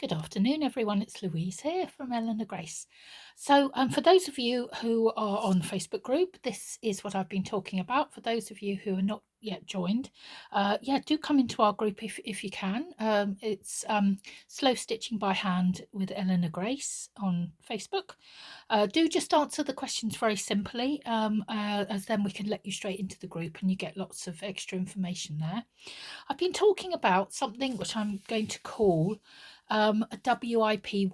Good afternoon, everyone. It's Louise here from Eleanor Grace. So, for those of you who are on the Facebook group, this is what I've been talking about. For those of you who are not yet joined, yeah, do come into our group if you can. It's Slow Stitching by Hand with Eleanor Grace on Facebook. Do just answer the questions very simply, as then we can let you straight into the group and you get lots of extra information there. I've been talking about something which I'm going to call a WIP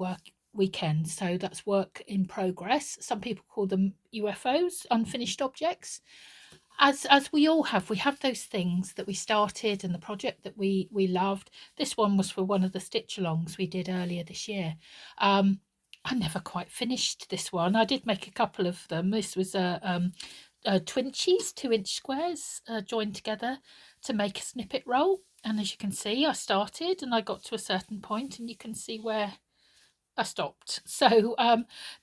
weekend. So that's work in progress. Some people call them UFOs, unfinished objects. As we all have, we have those things that we started and the project that we loved. This one was for one of the stitch alongs we did earlier this year. I never quite finished this one. I did make a couple of them. This was a twinchies, 2-inch squares joined together to make a snippet roll. And as you can see, I started and I got to a certain point, and you can see where I stopped. So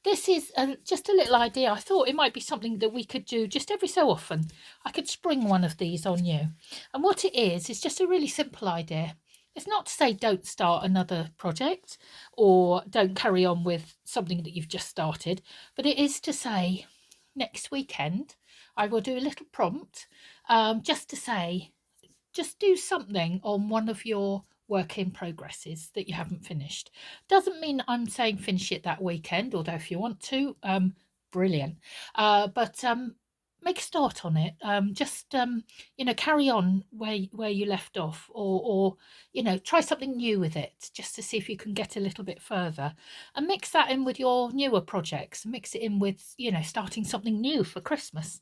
this is just a little idea. I thought it might be something that we could do just every so often. I could spring one of these on you. And what it is just a really simple idea. It's not to say don't start another project or don't carry on with something that you've just started, but it is to say next weekend I will do a little prompt just to say, just do something on one of your work in progresses that you haven't finished. Doesn't mean I'm saying finish it that weekend, although if you want to, brilliant. But make a start on it. Just carry on where you left off, or try something new with it, just to see if you can get a little bit further, and mix that in with your newer projects. Mix it in with starting something new for Christmas.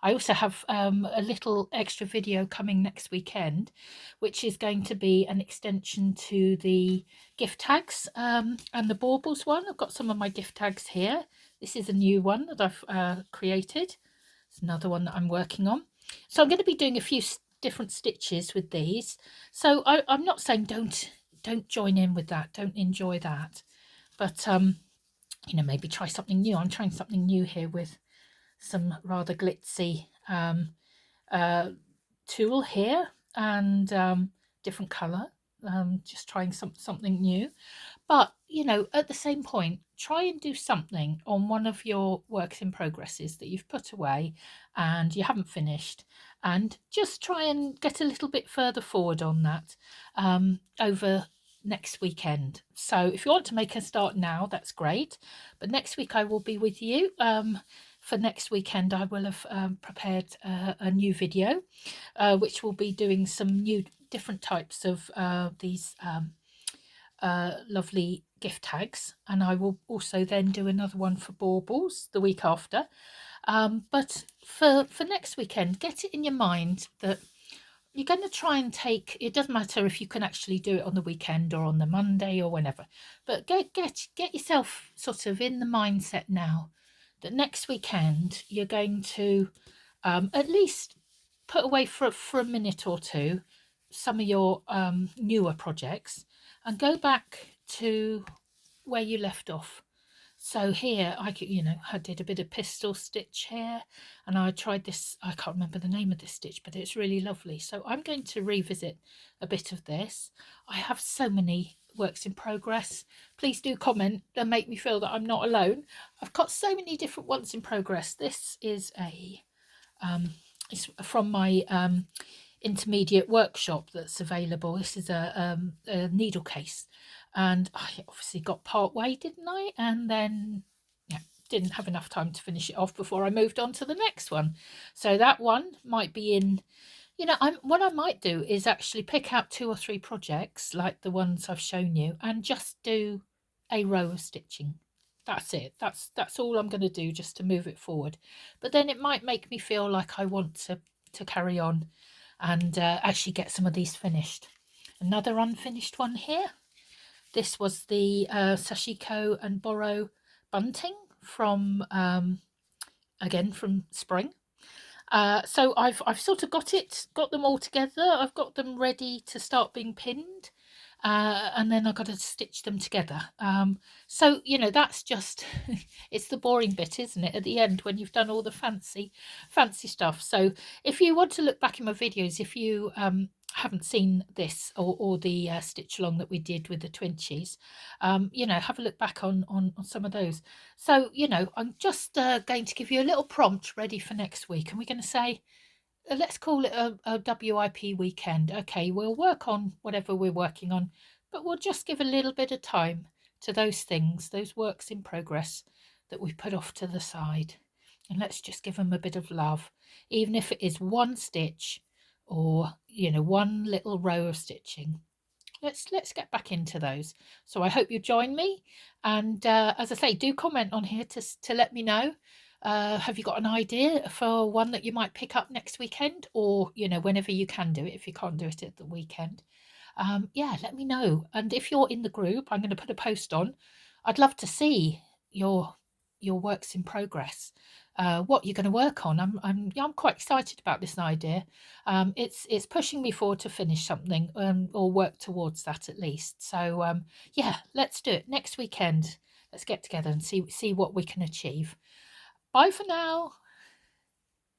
I also have a little extra video coming next weekend, which is going to be an extension to the gift tags and the baubles one. I've got some of my gift tags here. This is a new one that I've created. It's another one that I'm working on. So I'm going to be doing a few different stitches with these. So I'm not saying don't join in with that, don't enjoy that, but maybe try something new. I'm trying something new here with some rather glitzy tulle here and different colour. Just trying something new. But at the same point, try and do something on one of your works in progresses that you've put away and you haven't finished, and just try and get a little bit further forward on that over next weekend. So if you want to make a start now, that's great, but next week I will be with you. For next weekend I will have prepared a new video which will be doing some new different types of these lovely gift tags, and I will also then do another one for baubles the week after. But for next weekend, get it in your mind that you're going to try and take, it doesn't matter if you can actually do it on the weekend or on the Monday or whenever, but get yourself sort of in the mindset now that next weekend you're going to at least put away for a minute or two some of your newer projects and go back to where you left off. So here I did a bit of pistol stitch here, and I tried this, I can't remember the name of this stitch, but it's really lovely. So I'm going to revisit a bit of this. I have so many works in progress. Please do comment and make me feel that I'm not alone. I've got so many different ones in progress. This is it's from my intermediate workshop that's available. This is a needle case, and I obviously got part way, didn't I? And then didn't have enough time to finish it off before I moved on to the next one. So that one might be in, what I might do is actually pick out 2 or 3 projects like the ones I've shown you and just do a row of stitching. That's it. That's all I'm going to do, just to move it forward. But then it might make me feel like I want to carry on and actually get some of these finished. Another unfinished one here. This was the Sashiko and Borrow bunting from again from spring. So I've sort of got them all together. I've got them ready to start being pinned, and then I've got to stitch them together. So that's just it's the boring bit, isn't it, at the end when you've done all the fancy stuff. So if you want to look back in my videos, if you haven't seen this or the stitch along that we did with the twinchies, have a look back on some of those. So, I'm just going to give you a little prompt ready for next week, and we're going to say, let's call it a WIP weekend. Okay, we'll work on whatever we're working on, but we'll just give a little bit of time to those things, those works in progress that we put off to the side. And let's just give them a bit of love, even if it is one stitch or, one little row of stitching. Let's get back into those. So I hope you join me. And as I say, do comment on here to let me know. Have you got an idea for one that you might pick up next weekend, or whenever you can do it, if you can't do it at the weekend? Yeah, let me know. And if you're in the group, I'm going to put a post on. I'd love to see your works in progress, what you're going to work on. I'm quite excited about this idea. It's pushing me forward to finish something, or work towards that at least. So yeah, let's do it next weekend. Let's get together and see what we can achieve. Bye for now.